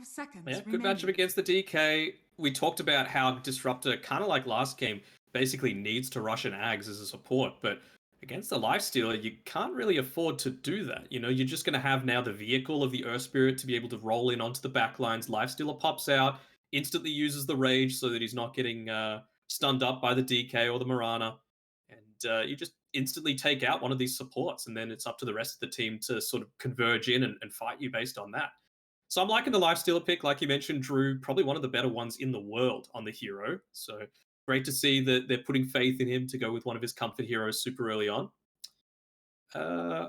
Yeah, seconds good matchup remaining. against the DK. We talked about how Disruptor, kind of like last game, basically needs to rush an Ags as a support, but against the Lifestealer, you can't really afford to do that. You know, you're just going to have now the vehicle of the Earth Spirit to be able to roll in onto the backlines. Lifestealer pops out, instantly uses the Rage so that he's not getting stunned up by the DK or the Mirana, and you just instantly take out one of these supports, and then it's up to the rest of the team to sort of converge in and fight you based on that. So I'm liking the Lifestealer pick, like you mentioned, Drew, probably one of the better ones in the world on the hero. So great to see that they're putting faith in him to go with one of his comfort heroes super early on. Uh,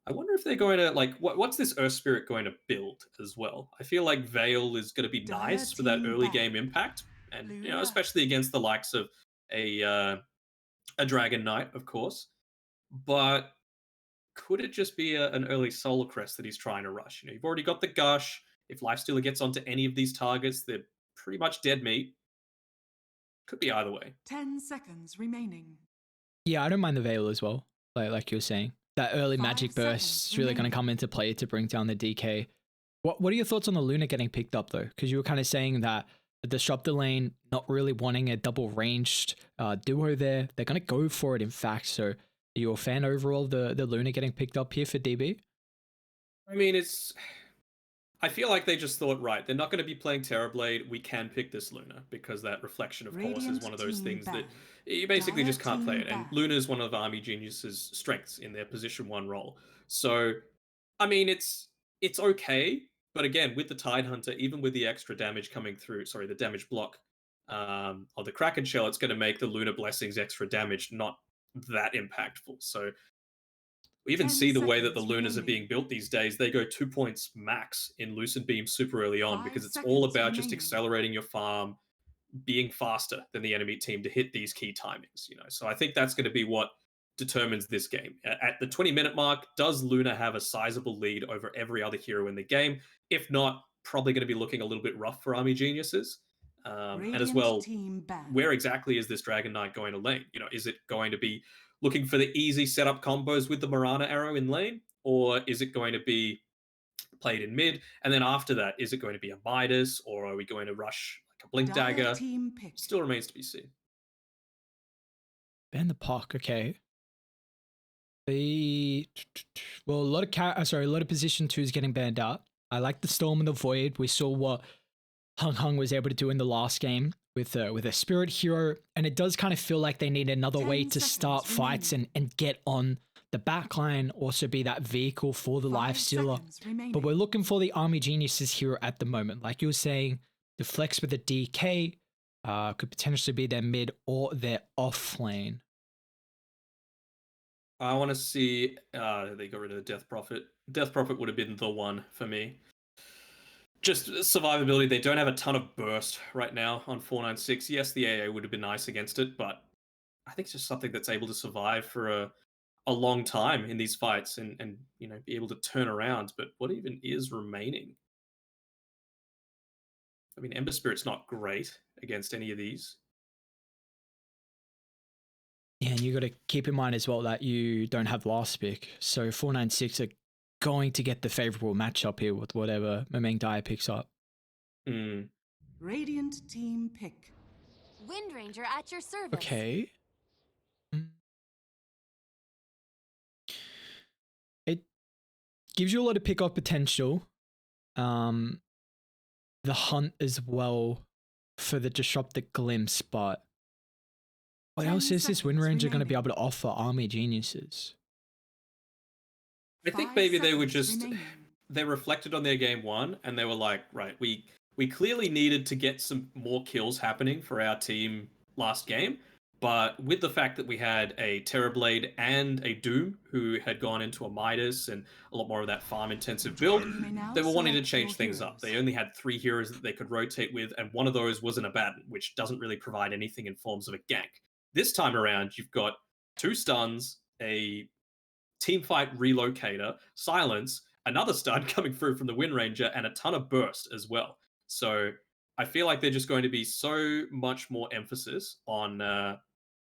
I wonder if they're going to like what's this Earth Spirit going to build as well? I feel like Veil is going to be Dire nice for that team early game ban. impact, and Blue you know, left. especially against the likes of a uh, a Dragon Knight, of course. But could it just be an early Solar Crest that he's trying to rush? You know, you've already got the Gush. If Lifestealer gets onto any of these targets, they're pretty much dead meat. Could be either way. 10 seconds remaining. Yeah, I don't mind the Veil as well. Like you were saying, that early 5 magic burst seconds is really going to remaining. come into play to bring down the DK. What are your thoughts on the Luna getting picked up though? Because you were kind of saying that the Disruptor lane not really wanting a double ranged duo there. They're going to go for it, in fact. So are you a fan overall of the Luna getting picked up here for DB? I mean, I feel like they just thought, right, they're not going to be playing Terrorblade. We can pick this Luna because that reflection, of course, is Radiant one of those team things that ban. you basically Dire just can't play team it. And ban. Luna is one of Army Genius's strengths in their position one role. So, I mean, it's okay, but again, with the Tidehunter, even with the extra damage coming through, sorry, the damage block of the Kraken Shell, it's going to make the Lunar Blessings extra damage not that impactful. So we even 10 see the way that the seconds Lunas are remaining. being built these days. They go 2 points max in Lucid Beam super early on 5 because it's all seconds about just remaining. accelerating your farm, being faster than the enemy team to hit these key timings. You know, so I think that's going to be what determines this game. At the 20-minute mark, does Luna have a sizable lead over every other hero in the game? If not, probably going to be looking a little bit rough for Army Geniuses. And as Radiant well, team ban. where exactly is this Dragon Knight going to lane? You know, is it going to be looking for the easy setup combos with the Mirana arrow in lane, or is it going to be played in mid? And then after that, is it going to be a Midas, or are we going to rush like a Blink Dire Dagger? team pick. Still remains to be seen. Ban the Puck, okay. The a lot of position twos getting banned out. I like the Storm and the Void. We saw what Hung was able to do in the last game with a Spirit Hero, and it does kind of feel like they need another 10 way to start seconds fights and get on the backline, also be that vehicle for the 5 Lifestealer. seconds remaining. But we're looking for the Army Geniuses here at the moment. Like you were saying, the flex with the DK could potentially be their mid or their off lane. I want to see they got rid of the Death Prophet. Death Prophet would have been the one for me. Just survivability. They don't have a ton of burst right now on 496. Yes, the AA would have been nice against it, but I think it's just something that's able to survive for a long time in these fights and you know be able to turn around. But what even is remaining? I mean, Ember Spirit's not great against any of these. Yeah, and you got to keep in mind as well that you don't have last pick. So 496 are going to get the favorable matchup here with whatever Mameng Dai picks up. Mm. Radiant team pick. Wind Ranger at your service. Okay. It gives you a lot of pick-off potential. The hunt as well for the Disrupt the Glimpse, but what 10 else is this Wind seconds Ranger going to be remaining. able to offer Army Geniuses? I think 5 maybe they were seconds just remaining. they reflected on their game one and they were like, right, we clearly needed to get some more kills happening for our team last game, but with the fact that we had a Terrorblade and a Doom who had gone into a Midas and a lot more of that farm intensive build, You may now they were wanting to select change your things up. heroes. They only had 3 heroes that they could rotate with, and one of those was an Abaddon, which doesn't really provide anything in forms of a gank. This time around, you've got 2 stuns, a teamfight relocator, silence, another stun coming through from the Wind Ranger, and a ton of burst as well. So I feel like they're just going to be so much more emphasis on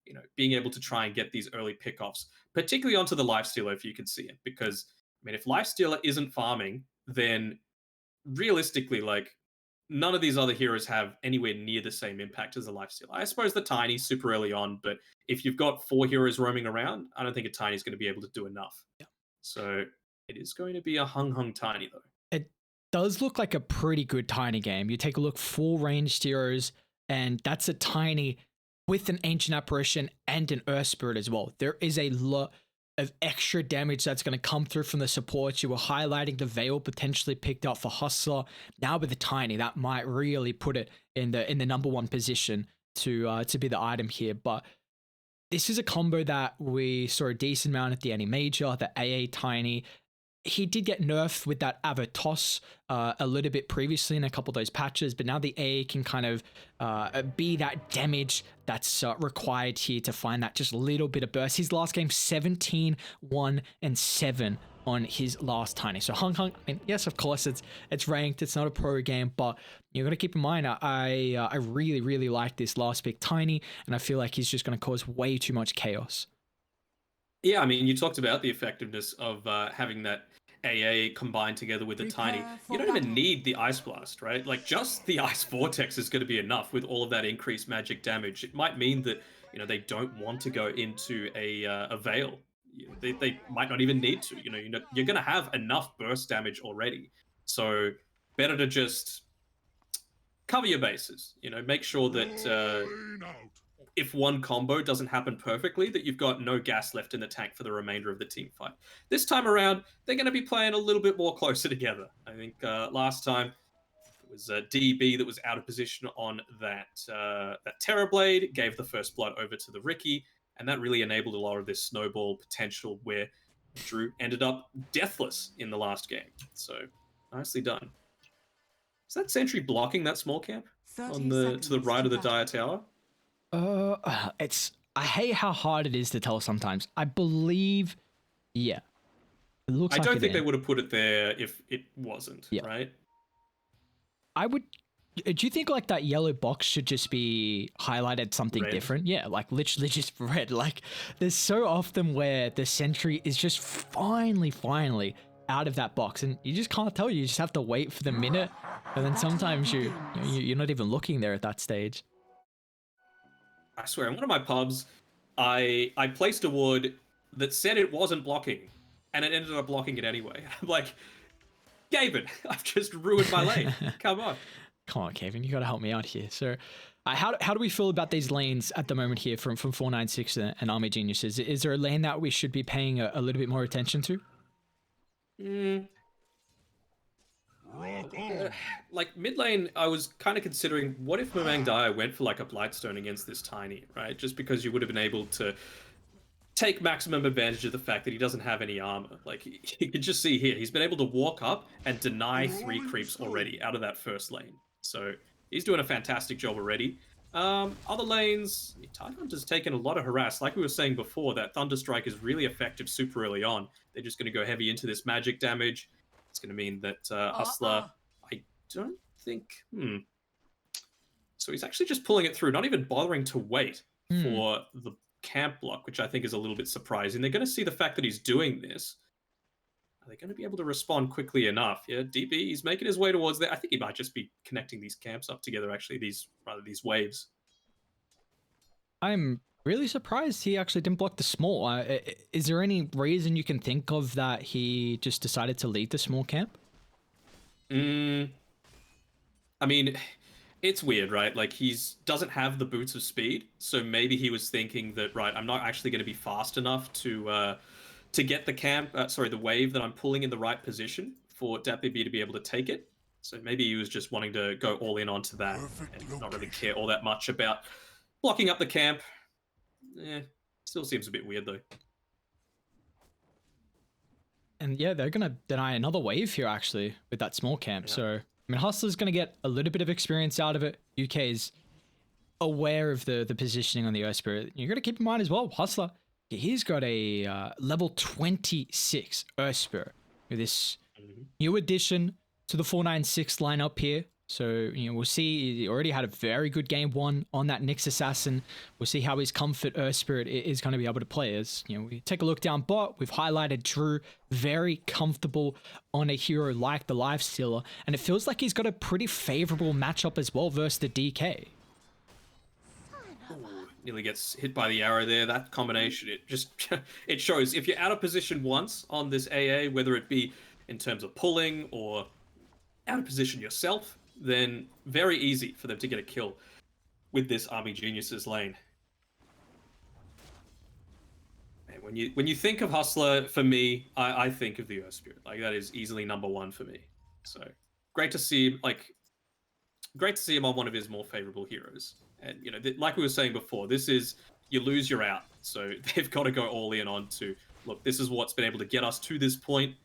you know being able to try and get these early pickoffs, particularly onto the Lifestealer if you can see it. Because I mean, if Lifestealer isn't farming, then realistically, like none of these other heroes have anywhere near the same impact as a lifesteal. I suppose the Tiny super early on, but if you've got 4 heroes roaming around, I don't think a Tiny is going to be able to do enough. Yeah. So it is going to be a hung Tiny though. It does look like a pretty good Tiny game. You take a look, 4 ranged heroes, and that's a Tiny with an Ancient Apparition and an Earth Spirit as well. There is a lot of extra damage that's going to come through from the supports. You were highlighting the Veil potentially picked up for Hustler. Now with the Tiny, that might really put it in the number 1 position to be the item here. But this is a combo that we saw a decent amount at the Any Major, the AA Tiny. He did get nerfed with that Avatos a little bit previously in a couple of those patches, but now the A can kind of be that damage that's required here to find that just little bit of burst. His last game, 17, 1, and 7 on his last Tiny. So Hung, I mean, yes, of course, it's ranked. It's not a pro game, but you got to keep in mind, I really, really like this last pick Tiny, and I feel like he's just going to cause way too much chaos. Yeah, I mean, you talked about the effectiveness of having that AA combined together with the Tiny. You don't even need the Ice Blast, right? Like, just the Ice Vortex is going to be enough with all of that increased magic damage. It might mean that, they don't want to go into a Veil. They might not even need to. You're going to have enough burst damage already. So, better to just cover your bases. Make sure that if one combo doesn't happen perfectly, that you've got no gas left in the tank for the remainder of the team fight. This time around, they're going to be playing a little bit more closer together. I think last time it was DB that was out of position on that Terrorblade, gave the first blood over to the Riki, and that really enabled a lot of this snowball potential where Drew ended up deathless in the last game. So nicely done. Is that sentry blocking that small camp on to the right of the Dire Tower? I hate how hard it is to tell sometimes. I believe, yeah. It looks I like don't think they would have put it there if it wasn't, yeah. Right? Do you think like that yellow box should just be highlighted something red. Different? Yeah, like literally just red. Like there's so often where the sentry is just finally out of that box and you just can't tell. You just have to wait for the minute. And then sometimes you're not even looking there at that stage. I swear, in one of my pubs, I placed a ward that said it wasn't blocking, and it ended up blocking it anyway. I'm like, Gaben, I've just ruined my lane. Come on. Come on, Kevin, you got to help me out here. So, how do we feel about these lanes at the moment here from 496 and Army Geniuses? Is there a lane that we should be paying a little bit more attention to? Like mid lane, I was kind of considering what if Momang Daya went for like a Blightstone against this Tiny, right? Just because you would have been able to take maximum advantage of the fact that he doesn't have any armor. Like you can just see here, he's been able to walk up and deny 3 creeps already out of that first lane. So he's doing a fantastic job already. Other lanes, Tidehunter's taken a lot of harass. Like we were saying before, that Thunderstrike is really effective super early on. They're just going to go heavy into this magic damage. It's going to mean that Hustler, I don't think... So he's actually just pulling it through, not even bothering to wait for the camp block, which I think is a little bit surprising. They're going to see the fact that he's doing this. Are they going to be able to respond quickly enough? Yeah, DB, he's making his way towards there. I think he might just be connecting these camps up together, actually, these waves. I'm really surprised he actually didn't block the small. Is there any reason you can think of that he just decided to lead the small camp? I mean, it's weird, right? Like, doesn't have the boots of speed, so maybe he was thinking that, right, I'm not actually going to be fast enough to get the wave that I'm pulling in the right position for DapBB to be able to take it. So maybe he was just wanting to go all in onto that and not really care all that much about blocking up the camp. Still seems a bit weird though. And yeah, they're gonna deny another wave here actually with that small camp. Yeah. So I mean, Hustler's gonna get a little bit of experience out of it. UK is aware of the positioning on the Earth Spirit. You gotta keep in mind as well, Hustler, he's got a level 26 Earth Spirit with this new addition to the 496 lineup here. So, we'll see. He already had a very good game one on that Nyx Assassin. We'll see how his Comfort Earth Spirit is going to be able to play. As we take a look down bot, we've highlighted Drew, very comfortable on a hero like the Lifestealer, and it feels like he's got a pretty favorable matchup as well versus the DK. Ooh, nearly gets hit by the arrow there. That combination, it just it shows if you're out of position once on this AA, whether it be in terms of pulling or out of position yourself, then very easy for them to get a kill with this Army Geniuses lane. And when you think of Hustler, for me, I think of the Earth Spirit. Like, that is easily number one for me. So great to see him, great to see him on one of his more favorable heroes. And like we were saying before, this is you lose, you're out. So they've got to go all in on to look. This is what's been able to get us to this point.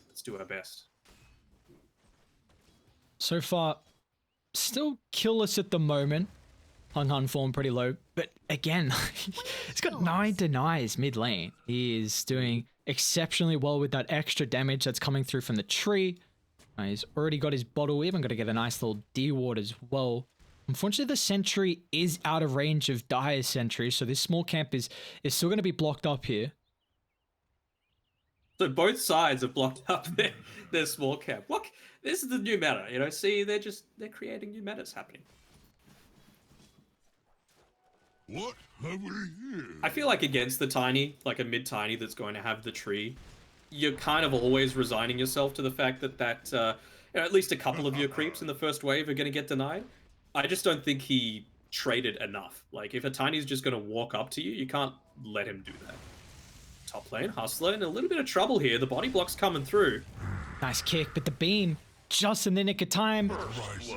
Let's do our best. So far, still killless at the moment. Hung form pretty low, but again, he's got 9 denies mid lane. He is doing exceptionally well with that extra damage that's coming through from the tree. He's already got his bottle, even got to get a nice little D-ward as well. Unfortunately, the sentry is out of range of Dire's sentry, so this small camp is still going to be blocked up here. So both sides have blocked up their small camp. Look, this is the new meta, See, they're creating new metas happening. What have we here? I feel like against the tiny, like a mid tiny that's going to have the tree, you're kind of always resigning yourself to the fact that at least a couple of your creeps in the first wave are going to get denied. I just don't think he traded enough. Like, if a tiny's just going to walk up to you, you can't let him do that. Top lane, Hustler in a little bit of trouble here. The body block's coming through. Nice kick, but the beam just in the nick of time.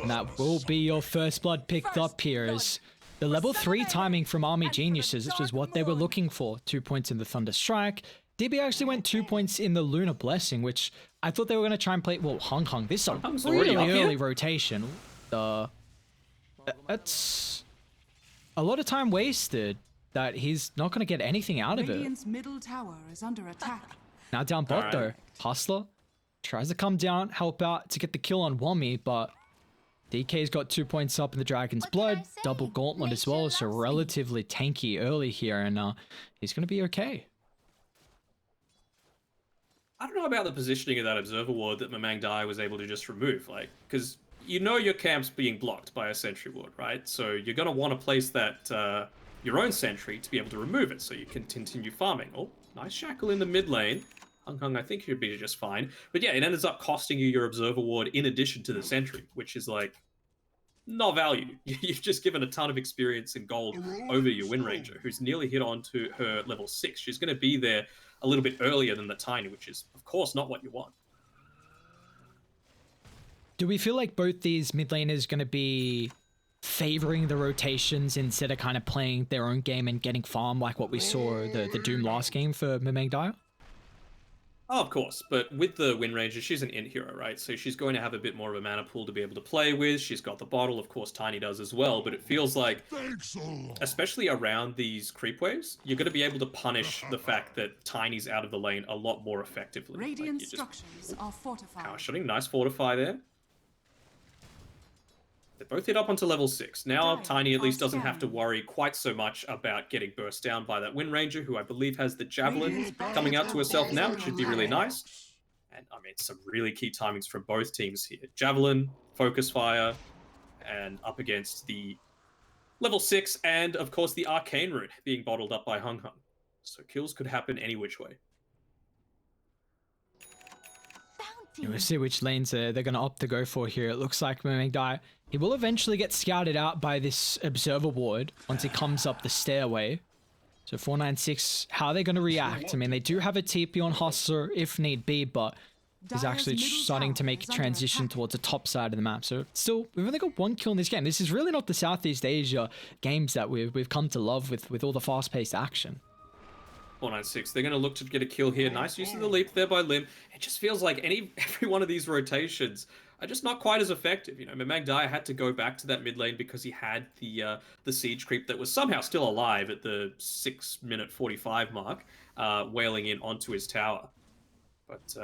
And that will be your first blood picked up here as the level 3 timing from Army Geniuses. This was what they were looking for. 2 points in the Thunder Strike. DB actually went 2 points in the Lunar Blessing, which I thought they were going to try and play. Well, Hung. This is a really early rotation. That's a lot of time wasted that he's not going to get anything out of it. Radiant's middle tower is under attack. Now down bot though. Hustler tries to come down, help out to get the kill on Wommy, but DK's got 2 points up in the Dragon's Blood. Double Gauntlet as well, so relatively tanky early here, and he's going to be okay. I don't know about the positioning of that Observer Ward that Mamang Dai was able to just remove, because your camp's being blocked by a sentry ward, right? So you're going to want to place that your own sentry to be able to remove it so you can continue farming. Oh, nice shackle in the mid lane. Hung, I think he'd be just fine. But yeah, it ends up costing you your Observer Ward in addition to the sentry, which is not value. You've just given a ton of experience and gold over your Wind Ranger, who's nearly hit on to her level 6. She's going to be there a little bit earlier than the Tiny, which is, of course, not what you want. Do we feel like both these mid laners going to be favoring the rotations instead of kind of playing their own game and getting farm like what we saw the Doom last game for Mamang Dai? Oh, of course, but with the Wind Ranger, she's an int hero, right? So she's going to have a bit more of a mana pool to be able to play with. She's got the bottle, of course, Tiny does as well, but it feels like, especially around these creep waves, you're going to be able to punish the fact that Tiny's out of the lane a lot more effectively. Radiant structures are fortified. Power shooting, nice fortify there. They both hit up onto level 6. Now Tiny at least doesn't have to worry quite so much about getting burst down by that Wind Ranger, who I believe has the Javelin coming out to herself now, which should be really nice. And I mean, some really key timings from both teams here. Javelin, Focus Fire, and up against the level 6, and of course the Arcane Rune being bottled up by Hung. So kills could happen any which way. We'll see which lanes they're going to opt to go for here. It looks like Mamang Dai, he will eventually get scouted out by this Observer Ward once he comes up the stairway. So 496, how are they going to react? I mean, they do have a TP on Hustler if need be, but he's actually starting to make a transition towards the top side of the map. So still, we've only got 1 kill in this game. This is really not the Southeast Asia games that we've come to love with all the fast-paced action. 496, they're going to look to get a kill here. Nice use of the leap there by Lim. It just feels like every one of these rotations are just not quite as effective. Mamang Dai had to go back to that mid lane because he had the siege creep that was somehow still alive at the 6-minute 45 mark, wailing in onto his tower. But,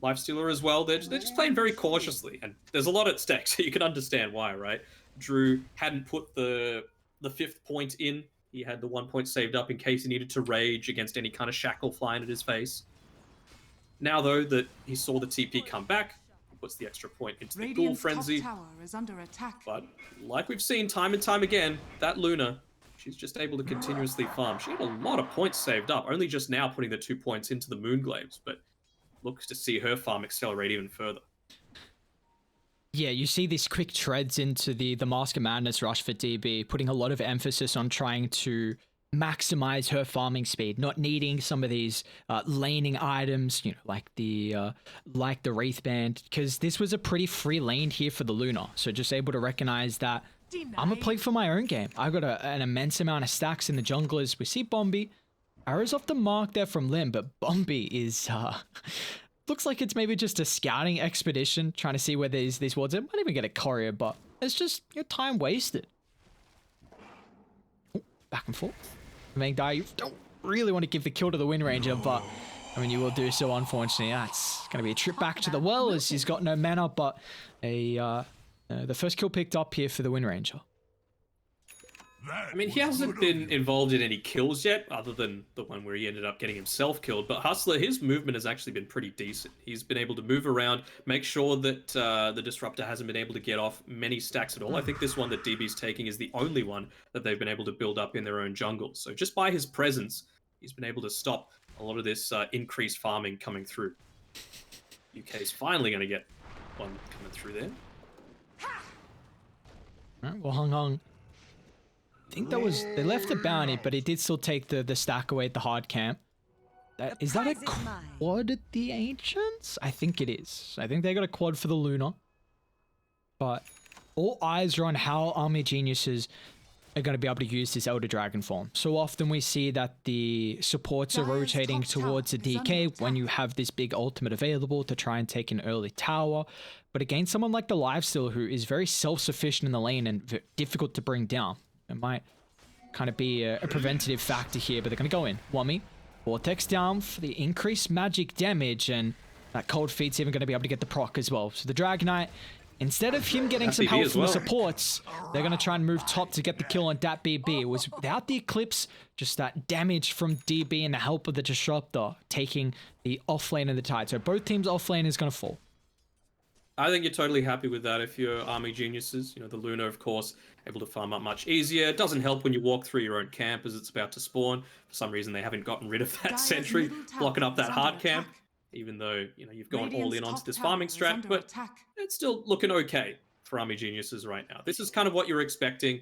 Lifestealer as well. They're just playing very cautiously, and there's a lot at stake, so you can understand why, right? Drew hadn't put the 5th point in. He had the 1 point saved up in case he needed to rage against any kind of shackle flying at his face. Now, though, that he saw the TP come back, he puts the extra point into the Ghoul Radiant's top Frenzy. tower is under attack. But like we've seen time and time again, that Luna, she's just able to continuously farm. She had a lot of points saved up, only just now putting the 2 points into the Moonglaives, but looks to see her farm accelerate even further. Yeah, you see these quick treads into the Mask of Madness rush for DB, putting a lot of emphasis on trying to maximize her farming speed, not needing some of these laning items, you know, like the Wraith Band, because this was a pretty free lane here for the Luna. So just able to recognize that I'm gonna play for my own game. I got an immense amount of stacks in the junglers. We see Bombi. Arrows off the mark there from Lim, but Bombi is looks like it's maybe just a scouting expedition, trying to see where these wards are. Might even get a courier, but it's just your time wasted. Ooh, back and forth. Mangdai, you don't really want to give the kill to the Wind Ranger, but I mean, you will do so, unfortunately. That's going to be a trip back to the well as he's got no mana, but the first kill picked up here for the Wind Ranger. I mean, he hasn't been involved in any kills yet, other than the one where he ended up getting himself killed. But Hustler, his movement has actually been pretty decent. He's been able to move around, make sure that the Disruptor hasn't been able to get off many stacks at all. I think this one that DB's taking is the only one that they've been able to build up in their own jungle. So just by his presence, he's been able to stop a lot of this increased farming coming through. UK's finally going to get one coming through there. All right, well, Hung. I think that was, they left the bounty, but he did still take the stack away at the hard camp. Is that a quad at the Ancients? I think it is. I think they got a quad for the Luna. But all eyes are on how Army Geniuses are going to be able to use this Elder Dragon form. So often we see that the supports are rotating towards the DK when you have this big ultimate available to try and take an early tower. But against someone like the Lifesteal, who is very self-sufficient in the lane and difficult to bring down, it might kind of be a preventative factor here, but they're going to go in. Wummy, Vortex down for the increased magic damage, and that Cold Feet's even going to be able to get the proc as well. So the Dragonite, instead of him getting some help from the supports, they're going to try and move top to get the kill on that BB. It was without the Eclipse, just that damage from DB and the help of the Disruptor taking the offlane of the Tide. So both teams' offlane is going to fall. I think you're totally happy with that if you're Army Geniuses. You know, the Luna, of course, able to farm up much easier. It doesn't help when you walk through your own camp as it's about to spawn. For some reason, they haven't gotten rid of that sentry, blocking up that hard camp, even though, you know, you've gone all in onto this farming strat, but it's still looking okay for Army Geniuses right now. This is kind of what you're expecting.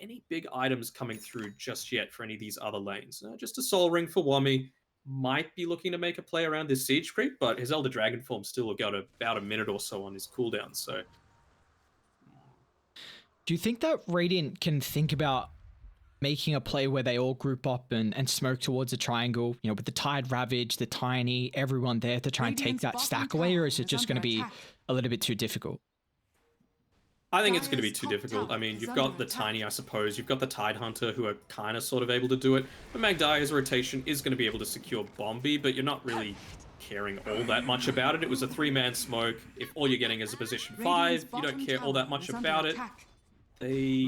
Any big items coming through just yet for any of these other lanes? Just a Soul Ring for Wummy. Might be looking to make a play around this siege creep, but his Elder Dragon form still got about a minute or so on his cooldown, so... Do you think that Radiant can think about making a play where they all group up and smoke towards a triangle, you know, with the Tide Ravage, the Tiny, everyone there to try and take that stack away, or is it just going to be a little bit too difficult? I think it's going to be too difficult. I mean, you've got the Tiny, I suppose. You've got the Tide Hunter, who are kind of sort of able to do it. But Magdia's rotation is going to be able to secure Bombi, but you're not really caring all that much about it. It was a 3-man smoke. If all you're getting is a position 5, you don't care all that much about it. They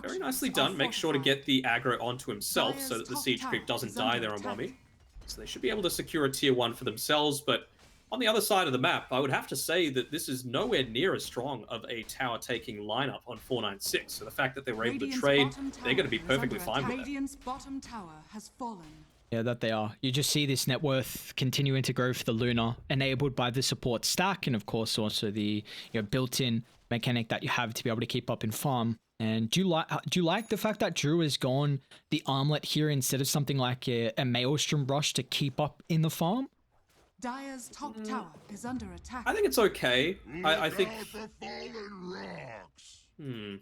very nicely done. Make sure to get the aggro onto himself so that the siege creep doesn't die there on Bombi. So they should be able to secure a tier 1 for themselves, but on the other side of the map, I would have to say that this is nowhere near as strong of a tower-taking lineup on 496. So the fact that they were able to trade, they're going to be perfectly fine with Radiant's bottom tower has fallen. Yeah, that they are. You just see this net worth continuing to grow for the Luna, enabled by the support stack, and of course also the built-in mechanic that you have to be able to keep up in farm. And do you like the fact that Drew has gone the armlet here instead of something like a Maelstrom Rush to keep up in the farm? Dire's top tower is under attack. I think it's okay. I think... I'm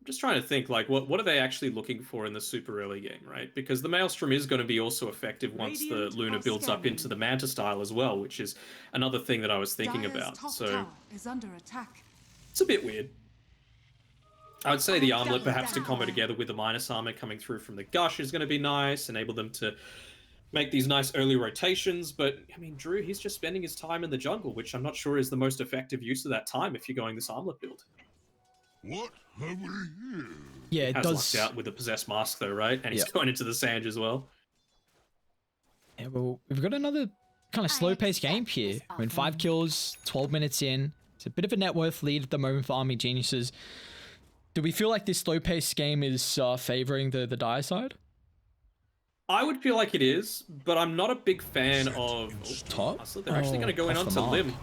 just trying to think, like, what are they actually looking for in the super early game, right? Because the Maelstrom is going to be also effective once the Luna builds up into the Manta style as well, which is another thing that I was thinking about. So is under attack. It's a bit weird. I would say the armlet perhaps to combo together with the minus armor coming through from the Gush is going to be nice, enable them to make these nice early rotations. But I mean, Drew, he's just spending his time in the jungle, which I'm not sure is the most effective use of that time if you're going this armlet build. What have we here? Yeah, He it has does. lucked out with the possessed mask though, right? And he's Yeah. going into the sand as well. Yeah, well, we've got another kind of slow-paced game here. I mean, 5 kills, 12 minutes in. It's a bit of a net worth lead at the moment for Army Geniuses. Do we feel like this slow-paced game is favoring the Dire side? I would feel like it is, but I'm not a big fan of Top? So they're actually going to go in off the onto mark. limb.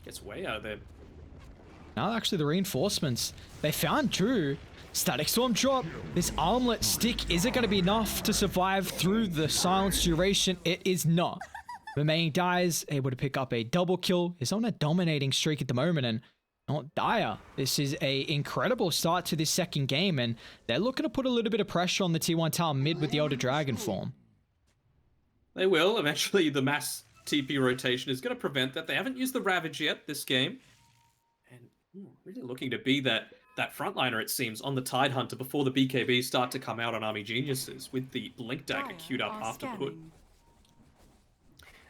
Gets way out of there. Now actually the reinforcements. They found Drew. Static Storm drop. This armlet stick, is it going to be enough to survive through the silence duration? It is not. Remaining Dire's able to pick up a double kill. Is on a dominating streak at the moment, and not Dire. This is a incredible start to this second game, and they're looking to put a little bit of pressure on the T1 tower mid with the Elder Dragon form. They will. Eventually, the mass TP rotation is going to prevent that. They haven't used the Ravage yet this game. And really looking to be that frontliner, it seems, on the Tide Hunter before the BKB start to come out on Army Geniuses with the Blink Dagger Dire queued up are after put.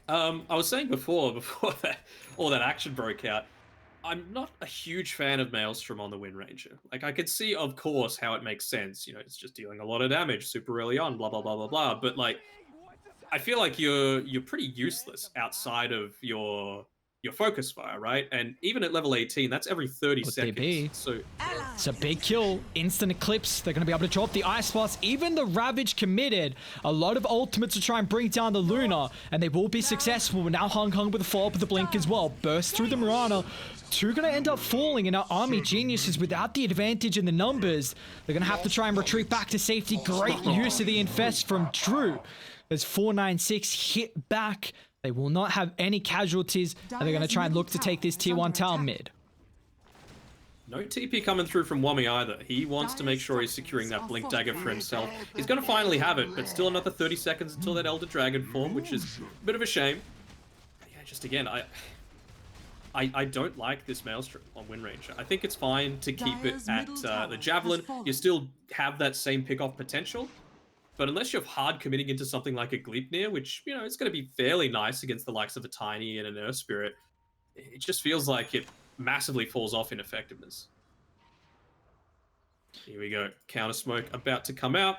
scanning. I was saying before that all that action broke out, I'm not a huge fan of Maelstrom on the Wind Ranger. Like, I could see, of course, how it makes sense. You know, it's just dealing a lot of damage super early on, blah, blah, blah, blah, blah. But, like, I feel like you're pretty useless outside of your focus fire, right? And even at level 18, that's every 30 Would they seconds. be? So It's a big kill. Instant eclipse. They're going to be able to drop the ice blast. Even the Ravage committed. A lot of ultimates to try and bring down the Luna. And they will be successful. Now Hung with a follow-up with the blink as well. Burst through the Mirana. 2 going to end up falling. And our Army Geniuses, without the advantage in the numbers, they're going to have to try and retreat back to safety. Great use of the Infest from Drew. As 496 hit back. They will not have any casualties. And they're going to try and look to take this tier 1 tower mid. no TP coming through from Wami either. He wants to make sure he's securing that Blink Dagger for himself. He's going to finally have it, but still another 30 seconds until that Elder Dragon form, which is a bit of a shame. Yeah, just again, I don't like this Maelstrom on Wind Ranger. I think it's fine to keep it at the Javelin. You still have that same pick-off potential, but unless you're hard committing into something like a Gleipnir, which, you know, it's going to be fairly nice against the likes of a Tiny and an Earth Spirit, it just feels like it massively falls off in effectiveness. Here we go. Counter smoke about to come out.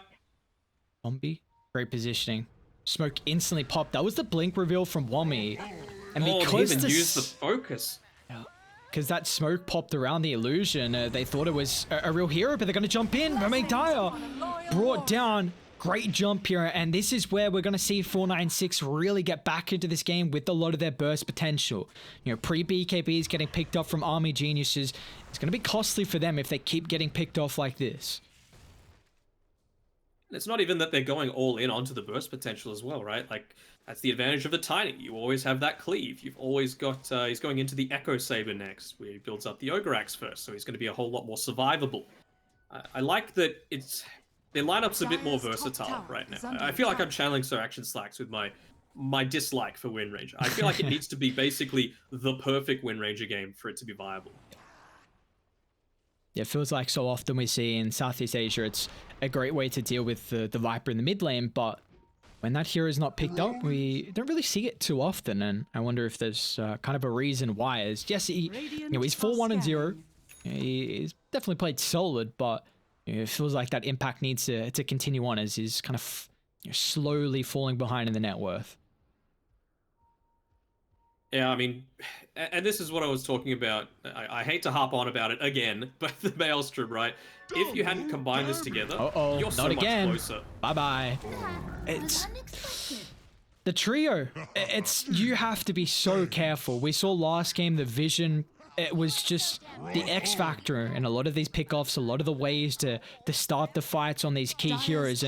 Wombi, great positioning. Smoke instantly popped. That was the blink reveal from Wombi. And Oh, they because even used the focus. because that smoke popped around the illusion, they thought it was a real hero, but they're going to jump in. Remake Dire brought down. Great jump here, and this is where we're going to see 496 really get back into this game with a lot of their burst potential. You know, pre-BKBs getting picked up from Army Geniuses. It's going to be costly for them if they keep getting picked off like this. It's not even that they're going all in onto the burst potential as well, right? Like, that's the advantage of the Tiny. You always have that cleave. You've always got, he's going into the Echo Saber next, where he builds up the Ogre Axe first, so he's going to be a whole lot more survivable. I like that their lineup's a bit more versatile right now. I feel like I'm channeling Sir Action Slacks with my dislike for Wind Ranger. I feel like it needs to be basically the perfect Wind Ranger game for it to be viable. Yeah, it feels like so often we see in Southeast Asia, it's a great way to deal with the Viper in the mid lane, but when that hero is not picked up, we don't really see it too often, and I wonder if there's kind of a reason why. Is yes, he's 4-1-0. He's definitely played solid, but it feels like that impact needs to continue on as he's kind of slowly falling behind in the net worth. Yeah, I mean, and this is what I was talking about. I hate to harp on about it again, but the Maelstrom, right? If you hadn't combined this together, you're so not again. much closer. Bye-bye. It's the trio. You have to be so careful. We saw last game the vision. It was just the X factor in a lot of these pickoffs, a lot of the ways to start the fights on these key heroes.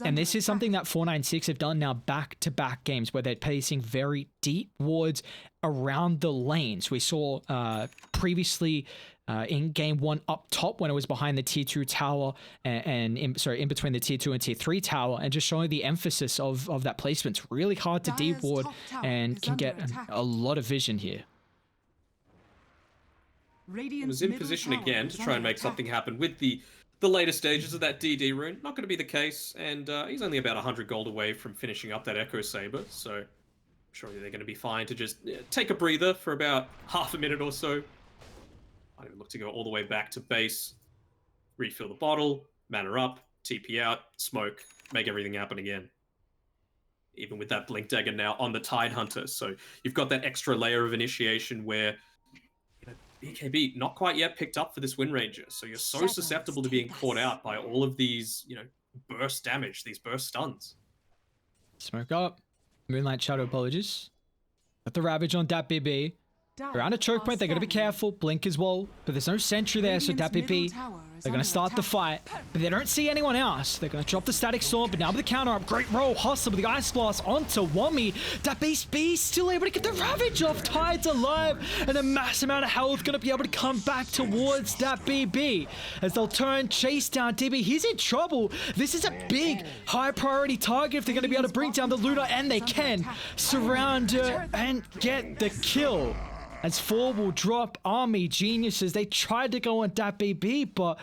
And this is something that 496 have done now back-to-back games where they're placing very deep wards around the lanes. We saw previously in game 1 up top when it was behind the tier 2 tower and in between the tier 2 and tier 3 tower, and just showing the emphasis of that placement. It's really hard to deep ward and can get a lot of vision here. It was in position again to try and make something happen with the the later stages of that DD rune. Not going to be the case, and he's only about 100 gold away from finishing up that Echo Saber, so surely they're going to be fine to just take a breather for about half a minute or so. I even look to go all the way back to base, refill the bottle, mana up, TP out, smoke, make everything happen again. Even with that Blink Dagger now on the Tidehunter, so you've got that extra layer of initiation where BKB not quite yet picked up for this Wind Ranger, so you're so susceptible to being caught out by all of these, burst damage, these burst stuns. Smoke up. Moonlight Shadow, apologies. Got the Ravage on Dat BB. Around a choke point, they're going to be careful. Blink as well, but there's no sentry there, so Dat BB, they're going to start the fight, but they don't see anyone else. They're going to drop the Static Storm, but now with the counter up, great roll. Hustler with the Ice Blast onto Wami. Dat BB still able to get the Ravage off. Tide's alive, and a mass amount of health going to be able to come back towards Dat BB as they'll turn, chase down DB. He's in trouble. This is a big, high priority target if they're going to be able to bring down the Luna, and they can surround her and get the kill. As 4 will drop Army Geniuses. They tried to go on Dat BB, but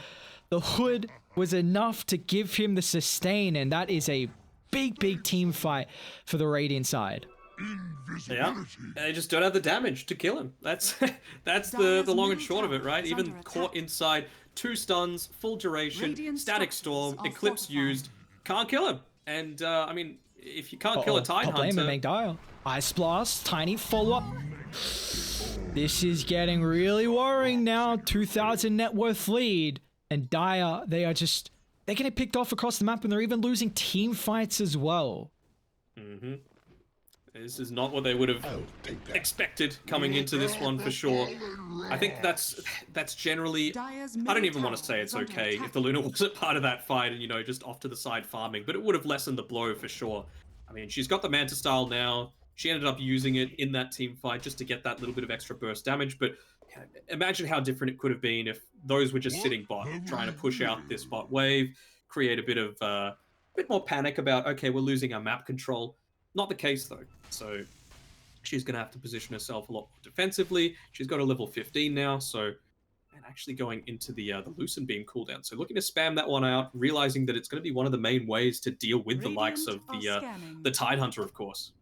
the hood was enough to give him the sustain, and that is a big, big team fight for the Radiant side. Yeah, they just don't have the damage to kill him. That's the long and short of it, right? Even caught inside 2 stuns, full duration, Static Storm, Eclipse used, can't kill him. And I mean, if you can't kill a Tidehunter, Ice Blast, tiny follow-up. This is getting really worrying now. 2,000 net worth lead. And Dire, they're getting picked off across the map, and they're even losing team fights as well. Mm-hmm. This is not what they would have expected coming into this one for sure. I think that's generally, I don't even want to say it's okay if the Luna wasn't part of that fight and, just off to the side farming, but it would have lessened the blow for sure. I mean, she's got the Manta Style now. She ended up using it in that team fight just to get that little bit of extra burst damage, but imagine how different it could have been if those were just sitting bot, trying to push out this bot wave, create a bit more panic about, okay, we're losing our map control. Not the case though, so she's going to have to position herself a lot more defensively. She's got a level 15 now, so, and actually going into the Lucent Beam cooldown. So looking to spam that one out, realizing that it's going to be one of the main ways to deal with the likes of the Tidehunter, of course.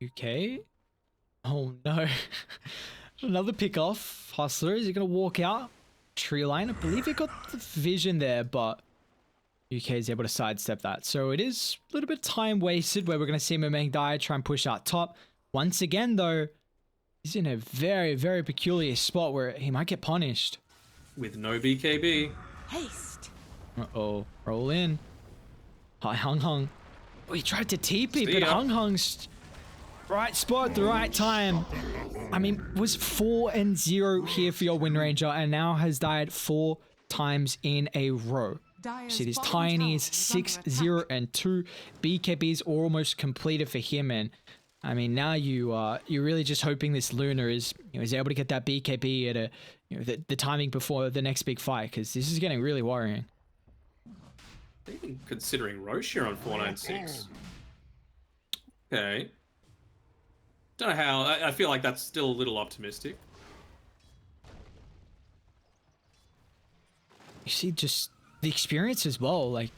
UK. Oh no. Another pick off. Hustler, is he going to walk out? Tree line, I believe he got the vision there, but UK is able to sidestep that. So it is a little bit time wasted where we're going to see Momang Dai try and push out top. Once again though, he's in a very, very peculiar spot where he might get punished. With no BKB. Haste. Uh-oh. Roll in. Hi, Hung Hung. Oh, he tried to TP, but Hung Hung's right spot at the right time. I mean, was 4-0 here for your Wind Ranger and now has died 4 times in a row. See, these tinies 6-0-2 BKBs almost completed for him, and I mean now you're really just hoping this Luna is is able to get that BKB at a the timing before the next big fight, because this is getting really worrying. Even considering Roche here on 496. Okay. Don't know how. I feel like that's still a little optimistic. You see, just the experience as well. Like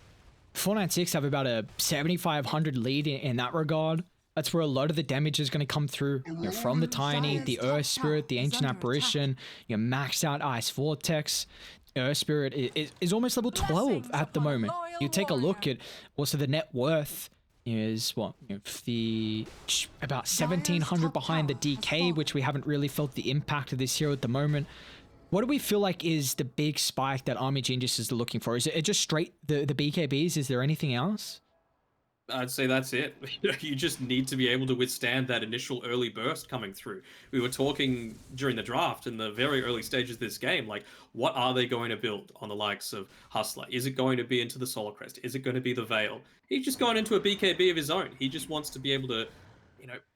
496 have about a 7,500 lead in that regard. That's where a lot of the damage is going to come through. From the Tiny, the Earth Spirit, the Ancient Apparition, maxed out Ice Vortex. Earth Spirit is almost level 12 at the moment. You take a look at also the net worth is what the about 1,700 behind the DK, which we haven't really felt the impact of this hero at the moment. What do we feel like is the big spike that Army Geniuses are looking for? Is it just straight the BKBs? Is there anything else? I'd say that's it. You just need to be able to withstand that initial early burst coming through. We were talking during the draft in the very early stages of this game, like, what are they going to build on the likes of Hustler? Is it going to be into the Solar Crest? Is it going to be the Veil? He's just gone into a BKB of his own. He just wants to be able to,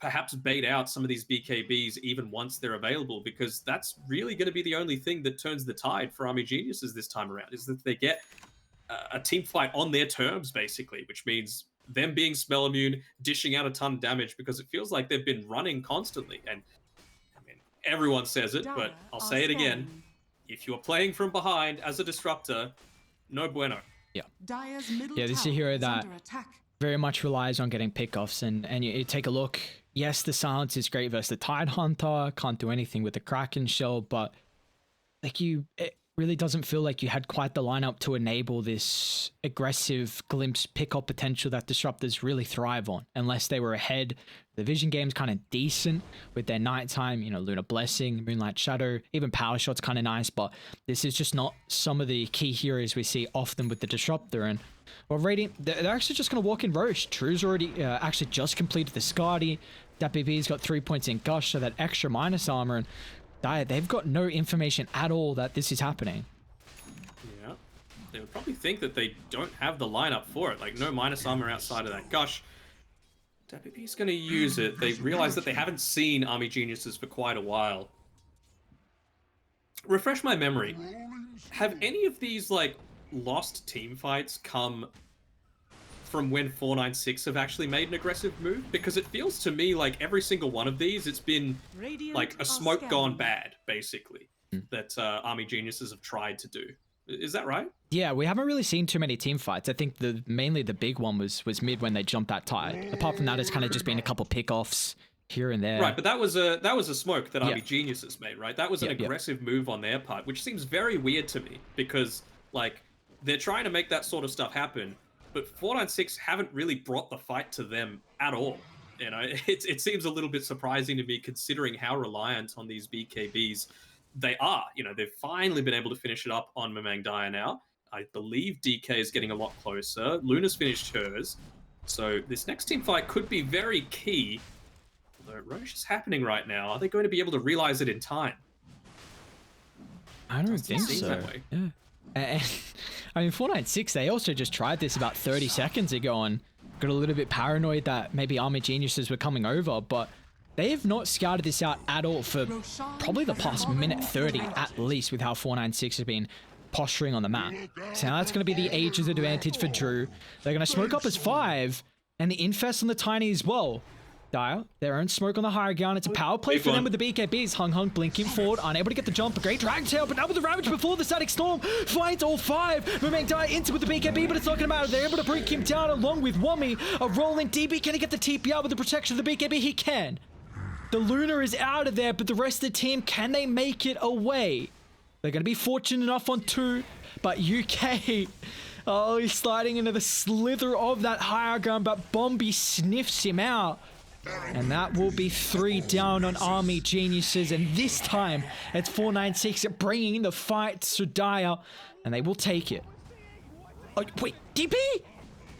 perhaps bait out some of these BKBs even once they're available, because that's really going to be the only thing that turns the tide for Army Geniuses this time around, is that they get a team fight on their terms, basically, which means them being spell immune, dishing out a ton of damage, because it feels like they've been running constantly. And I mean, everyone says it, but I'll say it again. if you're playing from behind as a disruptor, no bueno. Dire's middle Yeah, this is a tower hero is that under attack. very much relies on getting pickoffs, and you take a look. Yes, the silence is great versus the Tide Hunter. Can't do anything with the Kraken shell, but like it really doesn't feel like you had quite the lineup to enable this aggressive glimpse pickup potential that disruptors really thrive on, unless they were ahead. The vision game's kind of decent with their nighttime, you know, Lunar Blessing, Moonlight Shadow, even Power Shot's kind of nice, but this is just not some of the key heroes we see often with the disruptor. And well, Radiant, they're actually just going to walk in Roche. True's already actually just completed the Skadi. That BB's got 3 points in Gush, so that extra minus armor, and they've got no information at all that this is happening. Yeah, they would probably think that they don't have the lineup for it. Like, no minus armor outside of that Gush. WP's going to use it. They realize that they haven't seen Army Geniuses for quite a while. Refresh my memory. Have any of these, like, lost team fights come from when 496 have actually made an aggressive move? Because it feels to me like every single one of these, it's been like a smoke gone bad, basically, that Army Geniuses have tried to do. Is that right? Yeah, we haven't really seen too many team fights. I think mainly the big one was mid when they jumped that Tide. Apart from that, it's kind of just been a couple pickoffs here and there. Right, but that was a smoke that Army Geniuses made, right? That was an Yeah. aggressive move on their part, which seems very weird to me because, like, they're trying to make that sort of stuff happen, but 496 haven't really brought the fight to them at all. You know, it seems a little bit surprising to me considering how reliant on these BKBs they are. You know, they've finally been able to finish it up on Mamang Daya now. I believe DK is getting a lot closer. Luna's finished hers. So this next team fight could be very key. Although Roche is happening right now, are they going to be able to realize it in time? I don't think seems so. that way. Yeah. And, I mean, 496, they also just tried this about 30 seconds ago and got a little bit paranoid that maybe Army Geniuses were coming over, but they have not scouted this out at all for probably the past minute 30 at least, with how 496 has been posturing on the map. So now that's going to be the ages advantage for Drew. They're going to smoke up as 5, and the Infest on the Tiny as well. Dire, their own smoke on the higher ground. It's a power play for them with the BKBs. Hung blinking forward, unable to get the jump. A great Dragon Tail, but now with the Ravage before the Static Storm finds all 5. Mamang Daya into with the BKB, but it's not going to matter. They're able to bring him down along with Wummy. A rolling DB. Can he get the TP out with the protection of the BKB? He can. The Luna is out of there, but the rest of the team, can they make it away? They're going to be fortunate enough on 2, but UK... Oh, he's sliding into the slither of that higher ground, but Bombi sniffs him out. And that will be 3 down on Army Geniuses, and this time it's 496 bringing the fight to Dire, and they will take it. Oh, wait, DP?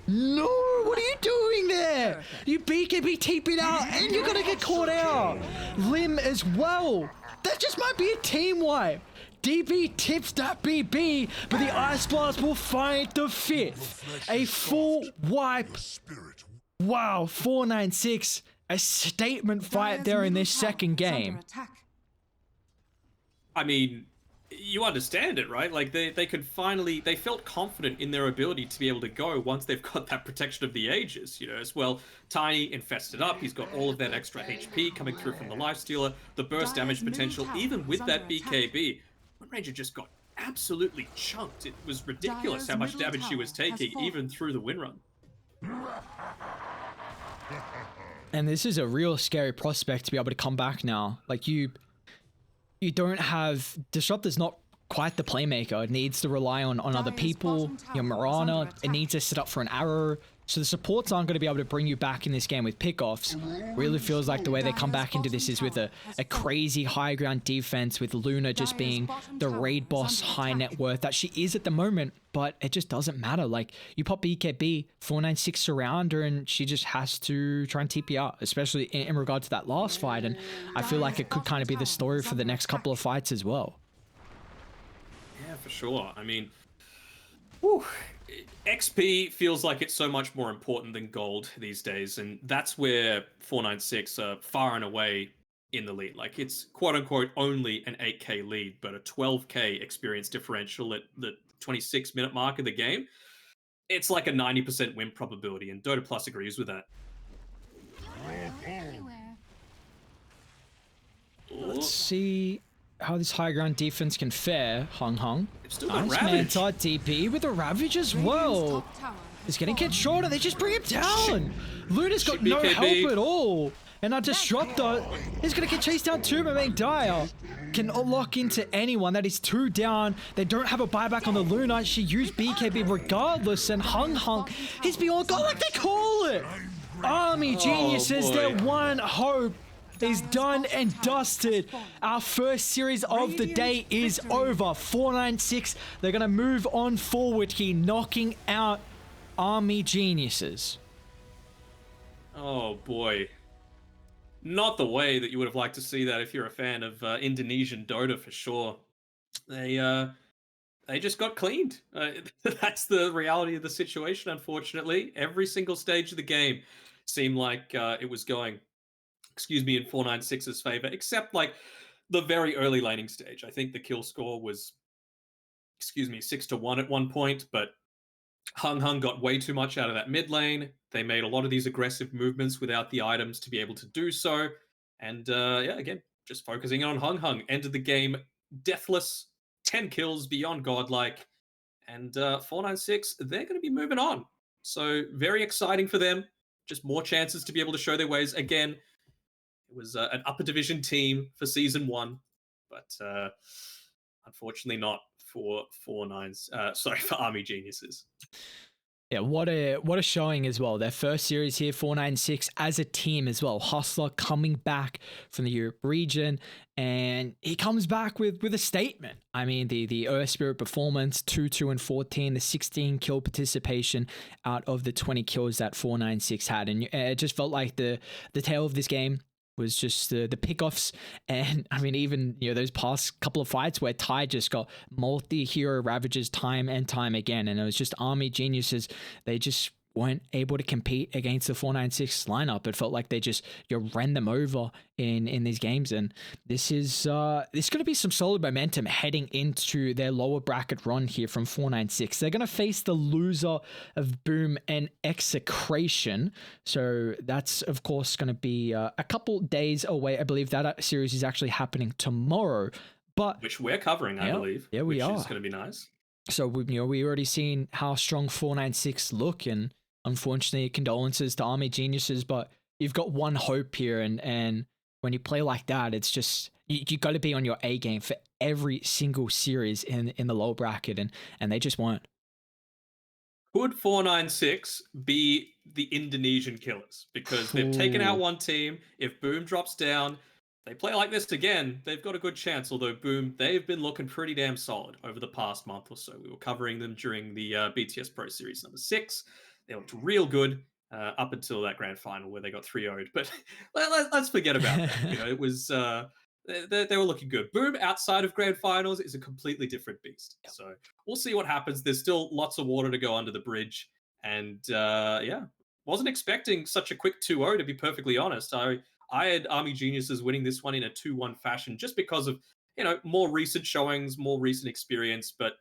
No, what are you doing there? You BKB TP'd out, and you're gonna get caught out. Lim as well. That just might be a team wipe. DB tips that BB, but the Ice Blast will find the 5th. A full wipe. Wow, 496. A statement fight there in this second game. I mean, you understand it, right? Like, they could finally... They felt confident in their ability to be able to go once they've got that protection of the ages, you know, as well. Tiny infested up. He's got all of that extra HP coming through from the Lifestealer, the burst damage potential, even with that BKB. Ranger just got absolutely chunked. It was ridiculous how much damage she was taking, even through the win run. And this is a real scary prospect to be able to come back now. Like, you don't have... Disruptor's not quite the playmaker. It needs to rely on other people. Your Mirana, it needs to set up for an arrow. So the supports aren't going to be able to bring you back in this game with pickoffs. Really feels like the way they come back into this is with a crazy high ground defense, with Luna just being the raid boss high net worth that she is at the moment, but it just doesn't matter. Like, you pop BKB, 496 surround her, and she just has to try and TP out, especially in regard to that last fight. And I feel like it could kind of be the story for the next couple of fights as well. Yeah, for sure. I mean, whew. XP feels like it's so much more important than gold these days, and that's where 496 are far and away in the lead. Like, it's quote-unquote only an 8k lead, but a 12k experience differential at the 26-minute mark of the game. It's like a 90% win probability, and Dota Plus agrees with that. Let's see. how this high ground defense can fare. Hung. They've still got Nice Ravage. Manta DP with a Ravage as Radiant's well. top tower has He's getting fallen. controlled and they just bring him down. Luna's got Shit, no BKB. help at all. And our Disruptor is going to get chased down too, but main Dire can lock into anyone. That is 2 down. They don't have a buyback on the Luna. She used BKB regardless, and Hung, he's beyond God like they call it. Army Geniuses, boy. their one hope is done and dusted. Our first series of the day is over. 496. They're going to move on forward here, knocking out Army Geniuses. Oh boy. Not the way that you would have liked to see that if you're a fan of Indonesian Dota for sure. They just got cleaned. That's the reality of the situation, unfortunately. Every single stage of the game seemed like it was going, in 496's favor, except like the very early laning stage. I think the kill score was, 6-1 at one point, but Hung got way too much out of that mid lane. They made a lot of these aggressive movements without the items to be able to do so. And again, just focusing on Hung. Ended the game deathless, 10 kills, beyond godlike. And 496, they're going to be moving on. So very exciting for them. Just more chances to be able to show their ways. Again, it was an upper division team for season 1, but unfortunately not for for Army Geniuses. Yeah, what a showing as well. Their first series here, 496 as a team as well. Hustler coming back from the Europe region, and he comes back with a statement. I mean, the Earth Spirit performance, 2 and 14, the 16 kill participation out of the 20 kills that 496 had, and it just felt like the tail of this game was just the pickoffs. And I mean, even those past couple of fights where Ty just got multi-hero ravages time and time again, and it was just Army Geniuses. They just weren't able to compete against the 496 lineup. It felt like they just ran them over in these games, and this is going to be some solid momentum heading into their lower bracket run here from 496. They're going to face the loser of Boom and Execration, so that's of course going to be a couple days away. I believe that series is actually happening tomorrow, but Which we're covering, I believe. Yeah, we which are. is going to be nice. So we already seen how strong 496 look, and unfortunately, condolences to Army Geniuses, but you've got one hope here, and when you play like that, it's just you got to be on your A game for every single series in the lower bracket, and they just weren't. Could 496 be the Indonesian killers? Because they've taken out one team. If Boom drops down, they play like this again, they've got a good chance. Although Boom, they've been looking pretty damn solid over the past month or so. We were covering them during the BTS Pro Series number 6. They looked real good up until that grand final where they got 3-0'd. But let's forget about that. It was they were looking good. Boom outside of grand finals is a completely different beast. So we'll see what happens. There's still lots of water to go under the bridge, and wasn't expecting such a quick 2-0 to be perfectly honest. I had Army Geniuses winning this one in a 2-1 fashion just because of more recent showings, more recent experience, but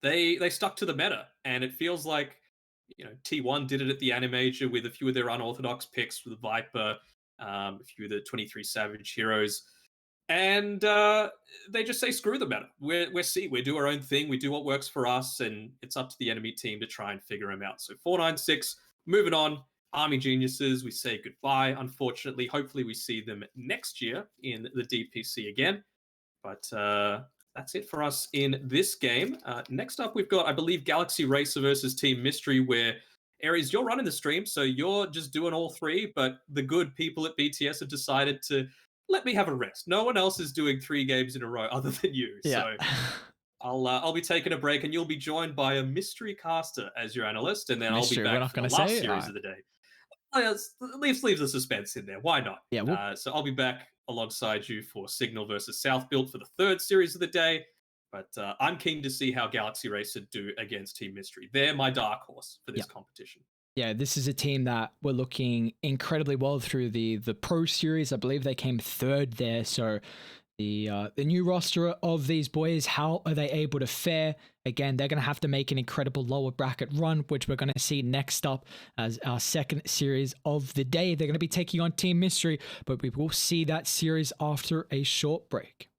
they stuck to the meta, and it feels like T1 did it at the Animajor with a few of their unorthodox picks with Viper, a few of the 23 Savage heroes, and they just say screw the meta. We do our own thing, we do what works for us, and it's up to the enemy team to try and figure them out. So 496 moving on. Army Geniuses, we say goodbye. Unfortunately, hopefully we see them next year in the DPC again, but that's it for us in this game. Next up, we've got, I believe, Galaxy Racer versus Team Mystery, where, Aries, you're running the stream, so you're just doing all 3, but the good people at BTS have decided to let me have a rest. No one else is doing 3 games in a row other than you. Yeah. So I'll be taking a break, and you'll be joined by a mystery caster as your analyst, and then Mystery, I'll we're be not back for the gonna last say it. series of the day. Leave the suspense in there. Why not? Yeah, so I'll be back alongside you for Signal versus South Built for the 3rd series of the day. But I'm keen to see how Galaxy Racer do against Team Mystery. They're my dark horse for this competition. Yeah, this is a team that were looking incredibly well through the Pro Series. I believe they came 3rd there, so the new roster of these boys. How are they able to fare? Again, they're going to have to make an incredible lower bracket run, which we're going to see next up as our second series of the day. They're going to be taking on Team Mystery, but we will see that series after a short break.